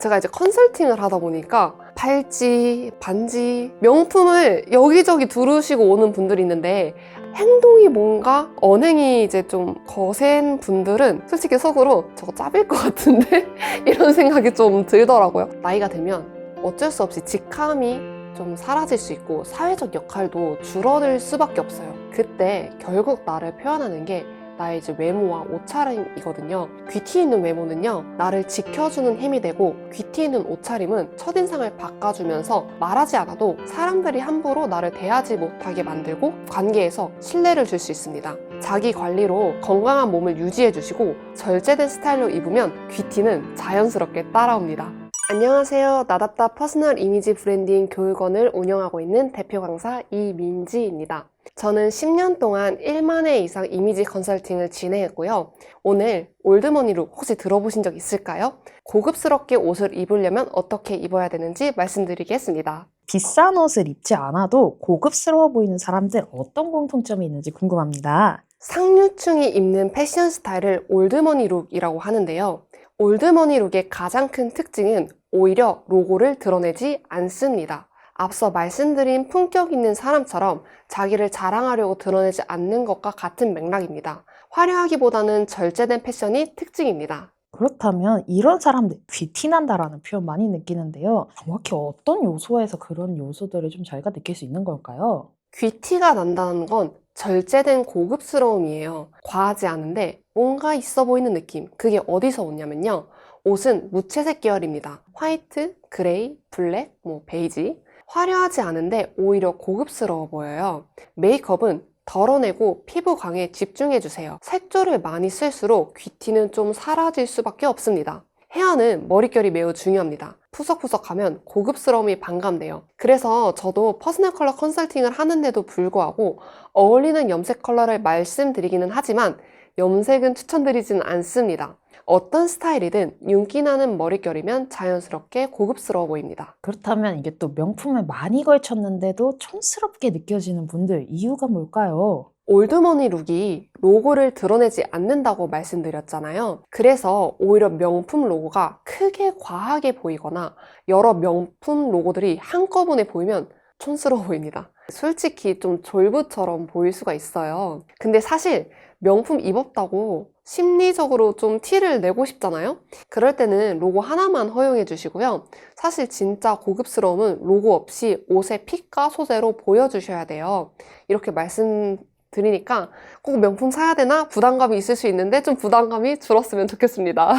제가 이제 컨설팅을 하다 보니까 팔찌, 반지, 명품을 여기저기 두르시고 오는 분들이 있는데 행동이 뭔가 언행이 이제 좀 거센 분들은 솔직히 속으로 저거 짭일 것 같은데? 이런 생각이 좀 들더라고요. 나이가 들면 어쩔 수 없이 직함이 좀 사라질 수 있고 사회적 역할도 줄어들 수밖에 없어요. 그때 결국 나를 표현하는 게 나의 이제 외모와 옷차림이거든요. 귀티 있는 외모는요, 나를 지켜주는 힘이 되고 귀티 있는 옷차림은 첫인상을 바꿔주면서 말하지 않아도 사람들이 함부로 나를 대하지 못하게 만들고 관계에서 신뢰를 줄 수 있습니다. 자기 관리로 건강한 몸을 유지해주시고 절제된 스타일로 입으면 귀티는 자연스럽게 따라옵니다. 안녕하세요. 나답다 퍼스널 이미지 브랜딩 교육원을 운영하고 있는 대표 강사 이민지입니다. 저는 10년 동안 1만 회 이상 이미지 컨설팅을 진행했고요. 오늘 올드머니룩 혹시 들어보신 적 있을까요? 고급스럽게 옷을 입으려면 어떻게 입어야 되는지 말씀드리겠습니다. 비싼 옷을 입지 않아도 고급스러워 보이는 사람들 어떤 공통점이 있는지 궁금합니다. 상류층이 입는 패션 스타일을 올드머니룩이라고 하는데요. 올드머니룩의 가장 큰 특징은 오히려 로고를 드러내지 않습니다. 앞서 말씀드린 품격 있는 사람처럼 자기를 자랑하려고 드러내지 않는 것과 같은 맥락입니다. 화려하기보다는 절제된 패션이 특징입니다. 그렇다면 이런 사람들 귀티난다라는 표현 많이 느끼는데요. 정확히 어떤 요소에서 그런 요소들을 좀 저희가 느낄 수 있는 걸까요? 귀티가 난다는 건 절제된 고급스러움이에요. 과하지 않은데 뭔가 있어 보이는 느낌. 그게 어디서 오냐면요. 옷은 무채색 계열입니다. 화이트, 그레이, 블랙, 베이지. 화려하지 않은데 오히려 고급스러워 보여요. 메이크업은 덜어내고 피부광에 집중해주세요. 색조를 많이 쓸수록 귀티는 좀 사라질 수밖에 없습니다. 헤어는 머릿결이 매우 중요합니다. 푸석푸석하면 고급스러움이 반감돼요. 그래서 저도 퍼스널 컬러 컨설팅을 하는데도 불구하고 어울리는 염색 컬러를 말씀드리기는 하지만 염색은 추천드리지는 않습니다. 어떤 스타일이든 윤기 나는 머릿결이면 자연스럽게 고급스러워 보입니다. 그렇다면 이게 또 명품을 많이 걸쳤는데도 촌스럽게 느껴지는 분들 이유가 뭘까요? 올드머니 룩이 로고를 드러내지 않는다고 말씀드렸잖아요. 그래서 오히려 명품 로고가 크게 과하게 보이거나 여러 명품 로고들이 한꺼번에 보이면 촌스러워 보입니다. 솔직히 좀 졸부처럼 보일 수가 있어요. 근데 사실 명품 입었다고 심리적으로 좀 티를 내고 싶잖아요. 그럴 때는 로고 하나만 허용해 주시고요. 사실 진짜 고급스러움은 로고 없이 옷의 핏과 소재로 보여주셔야 돼요. 이렇게 말씀드리니까 꼭 명품 사야 되나 부담감이 있을 수 있는데 좀 부담감이 줄었으면 좋겠습니다.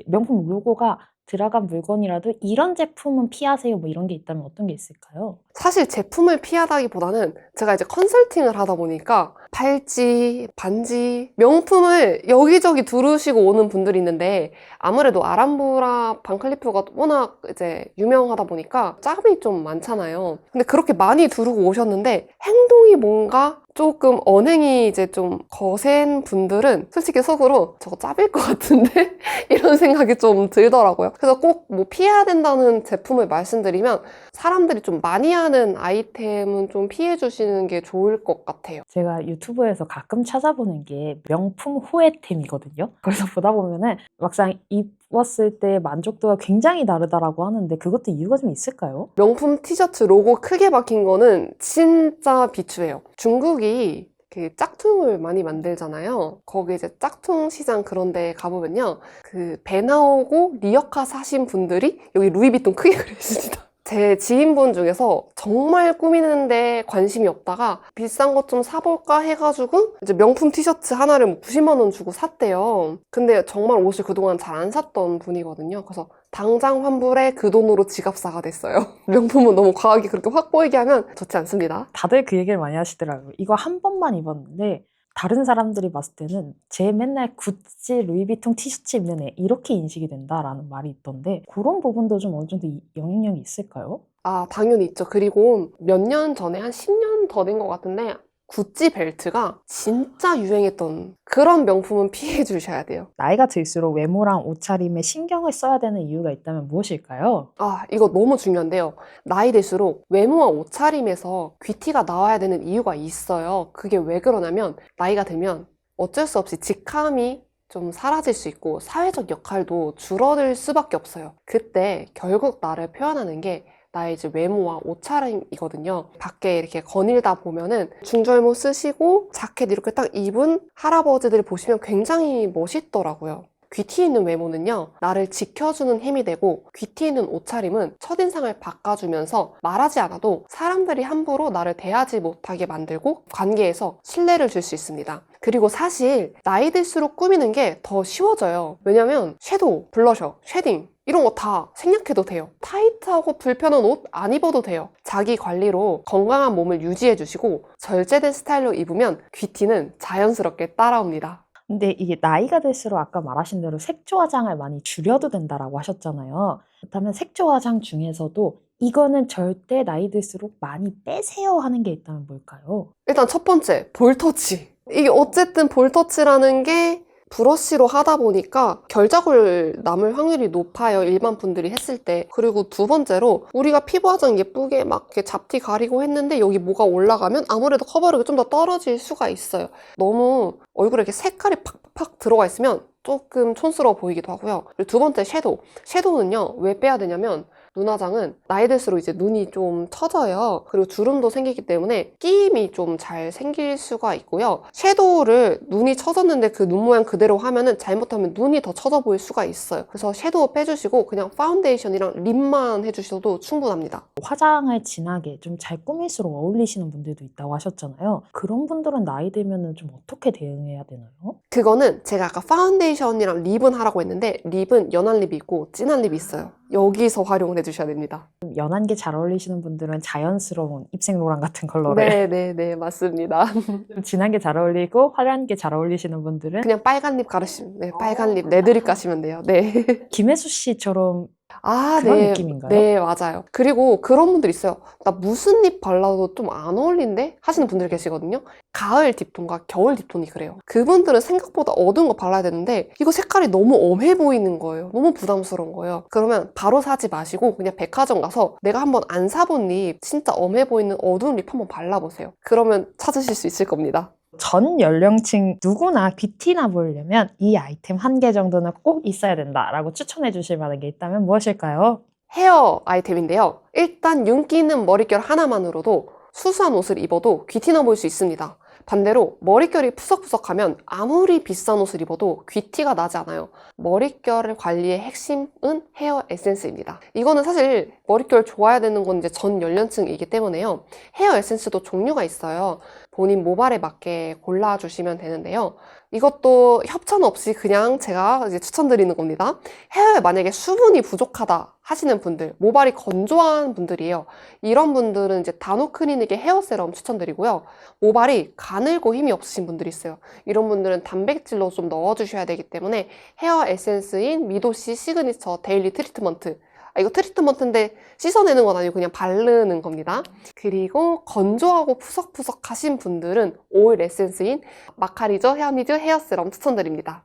명품 로고가 들어간 물건이라도 이런 제품은 피하세요 이런 게 있다면 어떤 게 있을까요? 사실 제품을 피하다기보다는 제가 이제 컨설팅을 하다 보니까 팔찌, 반지, 명품을 여기저기 두르시고 오는 분들이 있는데 아무래도 아람브라 반클리프가 워낙 이제 유명하다 보니까 짝이 좀 많잖아요. 근데 그렇게 많이 두르고 오셨는데 행동이 뭔가 조금 언행이 이제 좀 거센 분들은 솔직히 속으로 저거 짭일 것 같은데? 이런 생각이 좀 들더라고요. 그래서 꼭 피해야 된다는 제품을 말씀드리면 사람들이 좀 많이 하는 아이템은 좀 피해 주시는 게 좋을 것 같아요. 제가 유튜브에서 가끔 찾아보는 게 명품 후회템이거든요. 그래서 보다 보면은 막상 입었을 때 만족도가 굉장히 다르다라고 하는데 그것도 이유가 좀 있을까요? 명품 티셔츠 로고 크게 박힌 거는 진짜 비추해요. 중국이 그 짝퉁을 많이 만들잖아요. 거기 이제 짝퉁 시장 그런 데 가보면요. 그 배 나오고 리어카 사신 분들이 여기 루이비통 크게 그려있습니다. 제 지인분 중에서 정말 꾸미는데 관심이 없다가 비싼 것 좀 사볼까 해가지고 이제 명품 티셔츠 하나를 90만 원 주고 샀대요. 근데 정말 옷을 그동안 잘 안 샀던 분이거든요. 그래서 당장 환불해 그 돈으로 지갑사가 됐어요. 명품은 너무 과하게 그렇게 확 보이게 하면 좋지 않습니다. 다들 그 얘기를 많이 하시더라고요. 이거 한 번만 입었는데 다른 사람들이 봤을 때는 쟤 맨날 구찌, 루이비통 티셔츠 입는 애 이렇게 인식이 된다라는 말이 있던데 그런 부분도 좀 어느 정도 영향력이 있을까요? 아, 당연히 있죠. 그리고 몇 년 전에 한 10년 더 된 것 같은데 구찌 벨트가 진짜 유행했던 그런 명품은 피해 주셔야 돼요. 나이가 들수록 외모랑 옷차림에 신경을 써야 되는 이유가 있다면 무엇일까요? 아, 이거 너무 중요한데요. 나이 들수록 외모와 옷차림에서 귀티가 나와야 되는 이유가 있어요. 그게 왜 그러냐면 나이가 들면 어쩔 수 없이 직함이 좀 사라질 수 있고 사회적 역할도 줄어들 수밖에 없어요. 그때 결국 나를 표현하는 게 나의 이제 외모와 옷차림이거든요. 밖에 이렇게 거닐다 보면은 중절모 쓰시고 자켓 이렇게 딱 입은 할아버지들 보시면 굉장히 멋있더라고요. 귀티 있는 외모는요, 나를 지켜주는 힘이 되고, 귀티 있는 옷차림은 첫인상을 바꿔주면서 말하지 않아도 사람들이 함부로 나를 대하지 못하게 만들고 관계에서 신뢰를 줄 수 있습니다. 그리고 사실 나이 들수록 꾸미는 게 더 쉬워져요. 왜냐면 섀도우, 블러셔, 쉐딩 이런 거 다 생략해도 돼요. 타이트하고 불편한 옷 안 입어도 돼요. 자기 관리로 건강한 몸을 유지해 주시고 절제된 스타일로 입으면 귀티는 자연스럽게 따라옵니다. 근데 이게 나이가 들수록 아까 말하신 대로 색조 화장을 많이 줄여도 된다라고 하셨잖아요. 그렇다면 색조 화장 중에서도 이거는 절대 나이 들수록 많이 빼세요 하는 게 있다면 뭘까요? 일단 첫 번째, 볼터치. 이게 어쨌든 볼터치라는 게 브러쉬로 하다 보니까 결자골 남을 확률이 높아요. 일반 분들이 했을 때. 그리고 두 번째로 우리가 피부 화장 예쁘게 막 이렇게 잡티 가리고 했는데 여기 뭐가 올라가면 아무래도 커버력이 좀 더 떨어질 수가 있어요. 너무 얼굴에 이렇게 색깔이 팍팍 들어가 있으면 조금 촌스러워 보이기도 하고요. 그리고 두 번째 섀도우. 섀도우는요, 왜 빼야 되냐면 눈화장은 나이 들수록 이제 눈이 좀 처져요. 그리고 주름도 생기기 때문에 끼임이 좀 잘 생길 수가 있고요. 섀도우를 눈이 처졌는데 그 눈 모양 그대로 하면은 잘못하면 눈이 더 처져 보일 수가 있어요. 그래서 섀도우 빼주시고 그냥 파운데이션이랑 립만 해주셔도 충분합니다. 화장을 진하게 좀 잘 꾸밀수록 어울리시는 분들도 있다고 하셨잖아요. 그런 분들은 나이 들면은 좀 어떻게 대응해야 되나요? 그거는 제가 아까 파운데이션이랑 립은 하라고 했는데 립은 연한 립이 있고 진한 립이 있어요. 여기서 활용을 해주셔야 됩니다. 연한 게 잘 어울리시는 분들은 자연스러운 입생 노랑 같은 컬러를 네, 맞습니다. 좀 진한 게 잘 어울리고 화려한 게 잘 어울리시는 분들은 그냥 빨간 립 가르시면, 네, 빨간 립, 레드립 가시면 돼요. 네. 김혜수 씨처럼 아, 그런 네. 느낌인가요? 네, 맞아요. 그리고 그런 분들 있어요. 나 무슨 립 발라도 좀 안 어울린대? 하시는 분들 계시거든요. 가을 딥톤과 겨울 딥톤이 그래요. 그분들은 생각보다 어두운 거 발라야 되는데 이거 색깔이 너무 엄해 보이는 거예요. 너무 부담스러운 거예요. 그러면 바로 사지 마시고 그냥 백화점 가서 내가 한번 안 사본 립, 진짜 엄해 보이는 어두운 립 한번 발라보세요. 그러면 찾으실 수 있을 겁니다. 전 연령층 누구나 귀티나 보이려면 이 아이템 한 개 정도는 꼭 있어야 된다라고 추천해 주실 만한 게 있다면 무엇일까요? 헤어 아이템인데요. 일단 윤기 있는 머릿결 하나만으로도 수수한 옷을 입어도 귀티나 보일 수 있습니다. 반대로 머릿결이 푸석푸석하면 아무리 비싼 옷을 입어도 귀티가 나지 않아요. 머릿결 관리의 핵심은 헤어 에센스입니다. 이거는 사실 머릿결 좋아야 되는 건 이제 전 연령층이기 때문에요. 헤어 에센스도 종류가 있어요. 본인 모발에 맞게 골라주시면 되는데요. 이것도 협찬 없이 그냥 제가 이제 추천드리는 겁니다. 헤어에 만약에 수분이 부족하다 하시는 분들, 모발이 건조한 분들이에요. 이런 분들은 이제 다노크리닉의 헤어 세럼 추천드리고요. 모발이 가늘고 힘이 없으신 분들이 있어요. 이런 분들은 단백질로 좀 넣어주셔야 되기 때문에 헤어 에센스인 미도씨 시그니처 데일리 트리트먼트. 이거 트리트먼트인데 씻어내는 건 아니고 그냥 바르는 겁니다. 그리고 건조하고 푸석푸석 하신 분들은 오일 에센스인 마카리저 헤어니즈 헤어 세럼 추천드립니다.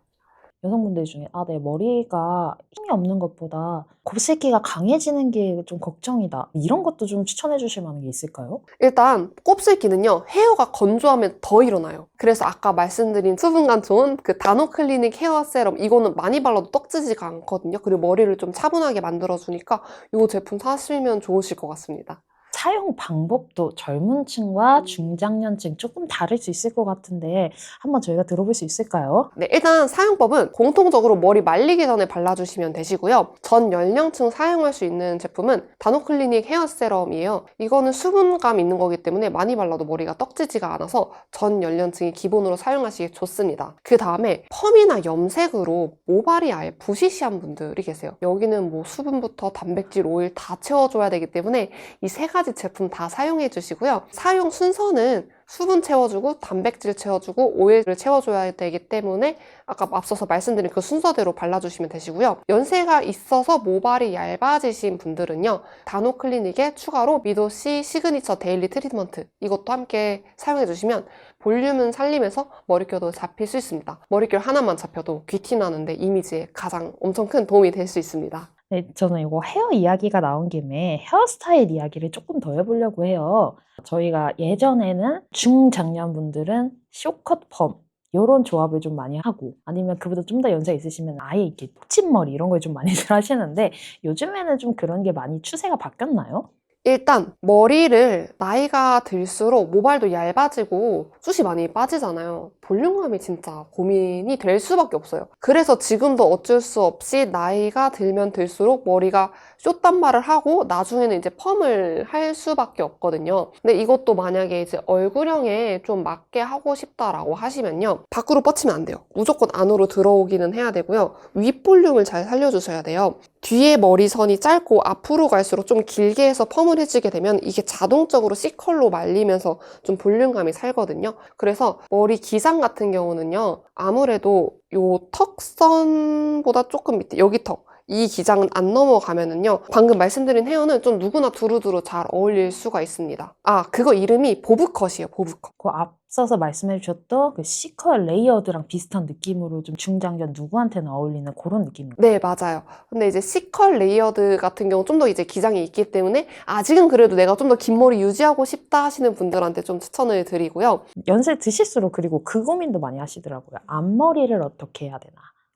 여성분들 중에 내 머리가 힘이 없는 것보다 곱슬기가 강해지는 게 좀 걱정이다. 이런 것도 좀 추천해 주실 만한 게 있을까요? 일단 곱슬기는요, 헤어가 건조하면 더 일어나요. 그래서 아까 말씀드린 수분감 좋은 그 다노클리닉 헤어 세럼, 이거는 많이 발라도 떡지지가 않거든요. 그리고 머리를 좀 차분하게 만들어주니까 이 제품 사시면 좋으실 것 같습니다. 사용 방법도 젊은 층과 중장년층 조금 다를 수 있을 것 같은데 한번 저희가 들어볼 수 있을까요? 네, 일단 사용법은 공통적으로 머리 말리기 전에 발라주시면 되시고요. 전 연령층 사용할 수 있는 제품은 다노클리닉 헤어 세럼이에요. 이거는 수분감 있는 거기 때문에 많이 발라도 머리가 떡지지가 않아서 전 연령층이 기본으로 사용하시기 좋습니다. 그 다음에 펌이나 염색으로 모발이 아예 부시시한 분들이 계세요. 여기는 뭐 수분부터 단백질, 오일 다 채워줘야 되기 때문에 이 세 가지 제품 다 사용해 주시고요. 사용 순서는 수분 채워주고 단백질 채워주고 오일을 채워줘야 되기 때문에 아까 앞서서 말씀드린 그 순서대로 발라주시면 되시고요. 연세가 있어서 모발이 얇아지신 분들은요, 다노클리닉에 추가로 미도씨 시그니처 데일리 트리트먼트, 이것도 함께 사용해 주시면 볼륨은 살리면서 머릿결도 잡힐 수 있습니다. 머릿결 하나만 잡혀도 귀티 나는데 이미지에 가장 엄청 큰 도움이 될 수 있습니다. 네, 저는 이거 헤어 이야기가 나온 김에 헤어스타일 이야기를 조금 더 해보려고 해요. 저희가 예전에는 중장년분들은 쇼컷 펌, 이런 조합을 좀 많이 하고, 아니면 그보다 좀 더 연세 있으시면 아예 이렇게 붙임머리 이런 걸 좀 많이들 하시는데, 요즘에는 좀 그런 게 많이 추세가 바뀌었나요? 일단 머리를 나이가 들수록 모발도 얇아지고 숱이 많이 빠지잖아요. 볼륨감이 진짜 고민이 될 수밖에 없어요. 그래서 지금도 어쩔 수 없이 나이가 들면 들수록 머리가 숏단발을 하고 나중에는 이제 펌을 할 수밖에 없거든요. 근데 이것도 만약에 이제 얼굴형에 좀 맞게 하고 싶다라고 하시면요, 밖으로 뻗치면 안 돼요. 무조건 안으로 들어오기는 해야 되고요. 윗볼륨을 잘 살려주셔야 돼요. 뒤에 머리선이 짧고 앞으로 갈수록 좀 길게 해서 펌을 해주게 되면 이게 자동적으로 C컬로 말리면서 좀 볼륨감이 살거든요. 그래서 머리 기상 같은 경우는요, 아무래도 요 턱선보다 조금 밑에, 여기 턱, 이 기장은 안 넘어가면은요, 방금 말씀드린 헤어는 좀 누구나 두루두루 잘 어울릴 수가 있습니다. 아, 그거 이름이 보브컷이에요, 보브컷. 그 앞서서 말씀해 주셨던 그 C컬 레이어드랑 비슷한 느낌으로 좀 중장년 누구한테나 어울리는 그런 느낌. 네, 맞아요. 근데 이제 C컬 레이어드 같은 경우 좀 더 이제 기장이 있기 때문에 아직은 그래도 내가 좀 더 긴 머리 유지하고 싶다 하시는 분들한테 좀 추천을 드리고요. 연세 드실수록 그리고 그 고민도 많이 하시더라고요. 앞머리를 어떻게 해야 되나.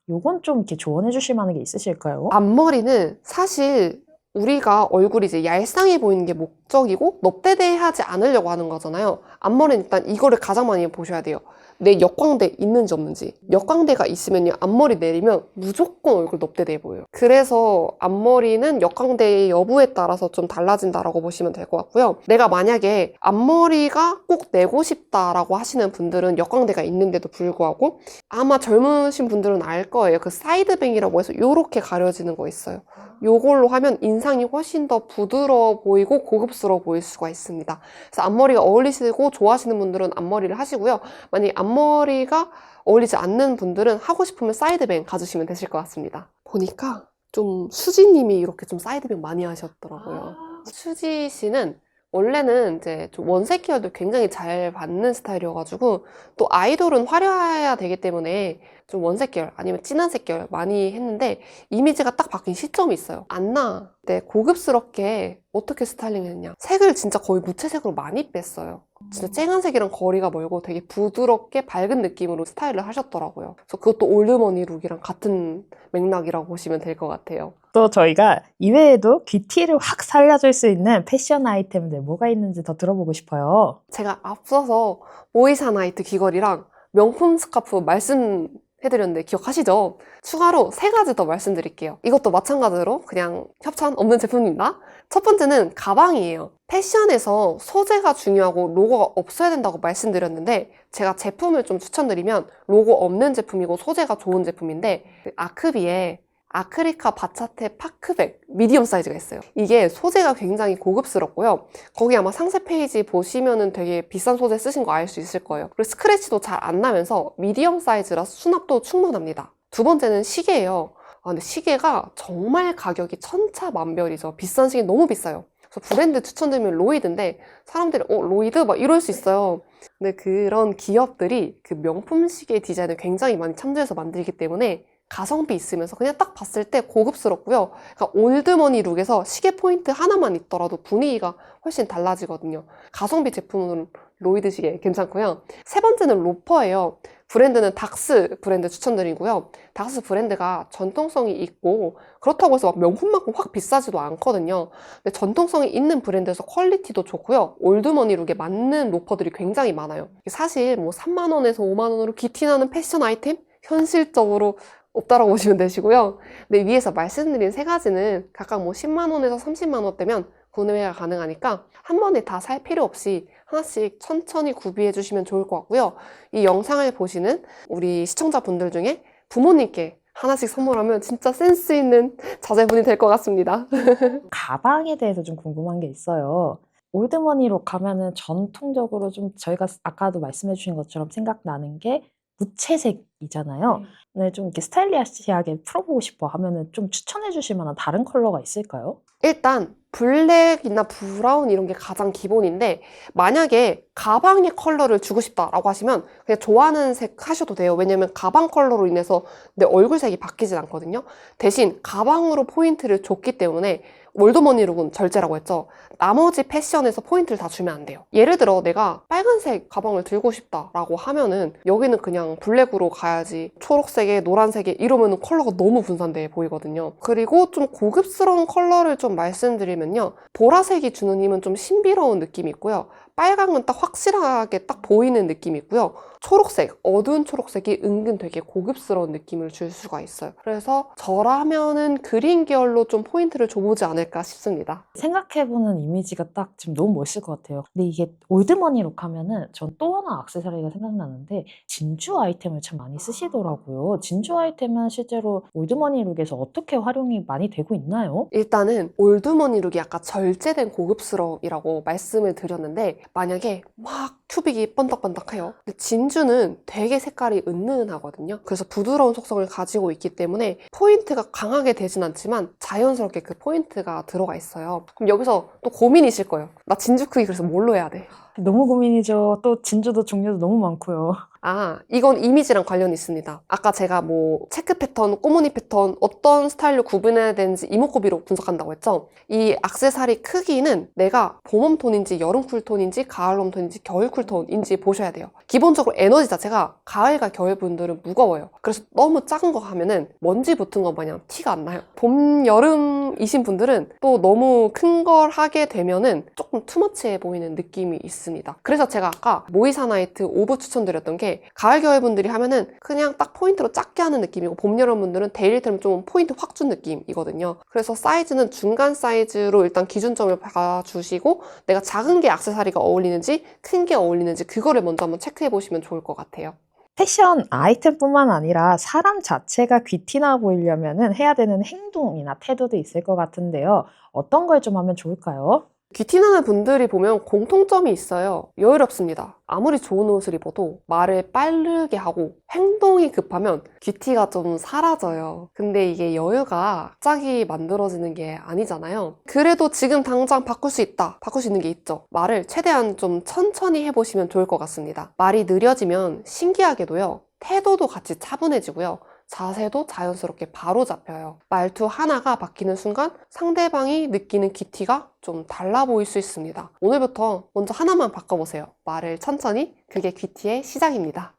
요건 좀 이렇게 조언해 주실 만한 게 있으실까요? 앞머리는 사실 우리가 얼굴이 이제 얄쌍해 보이는 게 목적이고 넙대대하지 않으려고 하는 거잖아요. 앞머리는 일단 이거를 가장 많이 보셔야 돼요. 내 역광대 있는지 없는지. 역광대가 있으면요, 앞머리 내리면 무조건 얼굴 넙대대 보여요. 그래서 앞머리는 역광대의 여부에 따라서 좀 달라진다라고 보시면 될 것 같고요. 내가 만약에 앞머리가 꼭 내고 싶다라고 하시는 분들은 역광대가 있는데도 불구하고 아마 젊으신 분들은 알 거예요. 그 사이드뱅이라고 해서 요렇게 가려지는 거 있어요. 요걸로 하면 인상이 훨씬 더 부드러워 보이고 고급스러워 보일 수가 있습니다. 그래서 앞머리가 어울리시고 좋아하시는 분들은 앞머리를 하시고요. 만약에 앞머리가 어울리지 않는 분들은 하고 싶으면 사이드뱅 가주시면 되실 것 같습니다. 보니까 좀 수지님이 이렇게 좀 사이드뱅 많이 하셨더라고요. 수지 씨는 원래는 이제 좀 원색 계열도 굉장히 잘 받는 스타일이어가지고 또 아이돌은 화려해야 되기 때문에 좀 원색 계열 아니면 진한색 계열 많이 했는데 이미지가 딱 바뀐 시점이 있어요. 안나 네, 고급스럽게 어떻게 스타일링을 했냐, 색을 진짜 거의 무채색으로 많이 뺐어요. 진짜 쨍한 색이랑 거리가 멀고 되게 부드럽게 밝은 느낌으로 스타일을 하셨더라고요. 그래서 그것도 올드머니 룩이랑 같은 맥락이라고 보시면 될 것 같아요. 또 저희가 이외에도 뷰티를 확 살려줄 수 있는 패션 아이템들 뭐가 있는지 더 들어보고 싶어요. 제가 앞서서 모이샤나이트 귀걸이랑 명품 스카프 말씀해드렸는데 기억하시죠? 추가로 3가지 더 말씀드릴게요. 이것도 마찬가지로 그냥 협찬 없는 제품입니다. 첫 번째는 가방이에요. 패션에서 소재가 중요하고 로고가 없어야 된다고 말씀드렸는데 제가 제품을 좀 추천드리면 로고 없는 제품이고 소재가 좋은 제품인데 아크비에 아크리카 바차테 파크백 미디엄 사이즈가 있어요. 이게 소재가 굉장히 고급스럽고요. 거기 아마 상세 페이지 보시면은 되게 비싼 소재 쓰신 거 알 수 있을 거예요. 그리고 스크래치도 잘 안 나면서 미디엄 사이즈라 수납도 충분합니다. 두 번째는 시계예요. 근데 시계가 정말 가격이 천차만별이죠. 비싼 시계 너무 비싸요. 그래서 브랜드 추천드리면 로이드인데 사람들이 로이드? 막 이럴 수 있어요. 근데 그런 기업들이 그 명품 시계 디자인을 굉장히 많이 참조해서 만들기 때문에 가성비 있으면서 그냥 딱 봤을 때 고급스럽고요. 그러니까 올드머니 룩에서 시계 포인트 하나만 있더라도 분위기가 훨씬 달라지거든요. 가성비 제품은 로이드 시계 괜찮고요. 세 번째는 로퍼예요. 브랜드는 닥스 브랜드 추천드리고요. 닥스 브랜드가 전통성이 있고 그렇다고 해서 막 명품만큼 확 비싸지도 않거든요. 근데 전통성이 있는 브랜드에서 퀄리티도 좋고요. 올드머니 룩에 맞는 로퍼들이 굉장히 많아요. 사실 뭐 3만 원에서 5만 원으로 귀티나는 패션 아이템? 현실적으로 없다라고 보시면 되시고요. 근데 위에서 말씀드린 3가지는 각각 뭐 10만 원에서 30만 원대면 구매가 가능하니까 한 번에 다 살 필요 없이 하나씩 천천히 구비해 주시면 좋을 것 같고요. 이 영상을 보시는 우리 시청자분들 중에 부모님께 하나씩 선물하면 진짜 센스 있는 자제분이 될 것 같습니다. 가방에 대해서 좀 궁금한 게 있어요. 올드머니로 가면은 전통적으로 좀 저희가 아까도 말씀해 주신 것처럼 생각나는 게 무채색이잖아요. 네, 좀 이렇게 스타일리시하게 풀어보고 싶어 하면은 좀 추천해 주실 만한 다른 컬러가 있을까요? 일단 블랙이나 브라운 이런 게 가장 기본인데 만약에 가방의 컬러를 주고 싶다라고 하시면 그냥 좋아하는 색 하셔도 돼요. 왜냐면 가방 컬러로 인해서 내 얼굴색이 바뀌진 않거든요. 대신 가방으로 포인트를 줬기 때문에 월드머니 룩은 절제라고 했죠. 나머지 패션에서 포인트를 다 주면 안 돼요. 예를 들어 내가 빨간색 가방을 들고 싶다라고 하면은 여기는 그냥 블랙으로 가야지, 초록색에 노란색에 이러면 컬러가 너무 분산돼 보이거든요. 그리고 좀 고급스러운 컬러를 좀 말씀드리면요, 보라색이 주는 힘은 좀 신비로운 느낌이 있고요, 빨강은 딱 확실하게 딱 보이는 느낌이 있고요, 초록색, 어두운 초록색이 은근 되게 고급스러운 느낌을 줄 수가 있어요. 그래서 저라면은 그린 계열로 좀 포인트를 줘보지 않을까 싶습니다. 생각해보는 이미지가 딱 지금 너무 멋있을 것 같아요. 근데 이게 올드머니 룩 하면은 전 또 하나 액세서리가 생각나는데, 진주 아이템을 참 많이 쓰시더라고요. 진주 아이템은 실제로 올드머니 룩에서 어떻게 활용이 많이 되고 있나요? 일단은 올드머니 룩이 아까 절제된 고급스러움이라고 말씀을 드렸는데, 만약에 막 큐빅이 번덕번덕해요. 근데 진주는 되게 색깔이 은은하거든요. 그래서 부드러운 속성을 가지고 있기 때문에 포인트가 강하게 되진 않지만 자연스럽게 그 포인트가 들어가 있어요. 그럼 여기서 또 고민이실 거예요. 나 진주 크기 그래서 뭘로 해야 돼? 너무 고민이죠. 또 진주도 종류도 너무 많고요. 아, 이건 이미지랑 관련이 있습니다. 아까 제가 뭐 체크 패턴, 꼬무니 패턴 어떤 스타일로 구분해야 되는지 이목구비로 분석한다고 했죠? 이 액세서리 크기는 내가 봄 웜톤인지 여름 쿨톤인지 가을 웜톤인지 겨울 쿨톤인지 보셔야 돼요. 기본적으로 에너지 자체가 가을과 겨울 분들은 무거워요. 그래서 너무 작은 거 하면은 먼지 붙은 것 마냥 티가 안 나요. 봄, 여름이신 분들은 또 너무 큰 걸 하게 되면은 조금 투머치해 보이는 느낌이 있습니다. 그래서 제가 아까 모이사 나이트 5부 추천드렸던 게, 가을 겨울 분들이 하면은 그냥 딱 포인트로 작게 하는 느낌이고, 봄 여름 분들은 데일리템을 좀 포인트 확 준 느낌이거든요. 그래서 사이즈는 중간 사이즈로 일단 기준점을 봐주시고, 내가 작은 게 액세서리가 어울리는지 큰 게 어울리는지 그거를 먼저 한번 체크해 보시면 좋을 것 같아요. 패션 아이템뿐만 아니라 사람 자체가 귀티나 보이려면 해야 되는 행동이나 태도도 있을 것 같은데요. 어떤 걸 좀 하면 좋을까요? 귀티나는 분들이 보면 공통점이 있어요. 여유롭습니다. 아무리 좋은 옷을 입어도 말을 빠르게 하고 행동이 급하면 귀티가 좀 사라져요. 근데 이게 여유가 갑자기 만들어지는 게 아니잖아요. 그래도 지금 당장 바꿀 수 있다, 바꿀 수 있는 게 있죠. 말을 최대한 좀 천천히 해보시면 좋을 것 같습니다. 말이 느려지면 신기하게도요, 태도도 같이 차분해지고요, 자세도 자연스럽게 바로 잡혀요. 말투 하나가 바뀌는 순간 상대방이 느끼는 귀티가 좀 달라 보일 수 있습니다. 오늘부터 먼저 하나만 바꿔보세요. 말을 천천히, 그게 귀티의 시작입니다.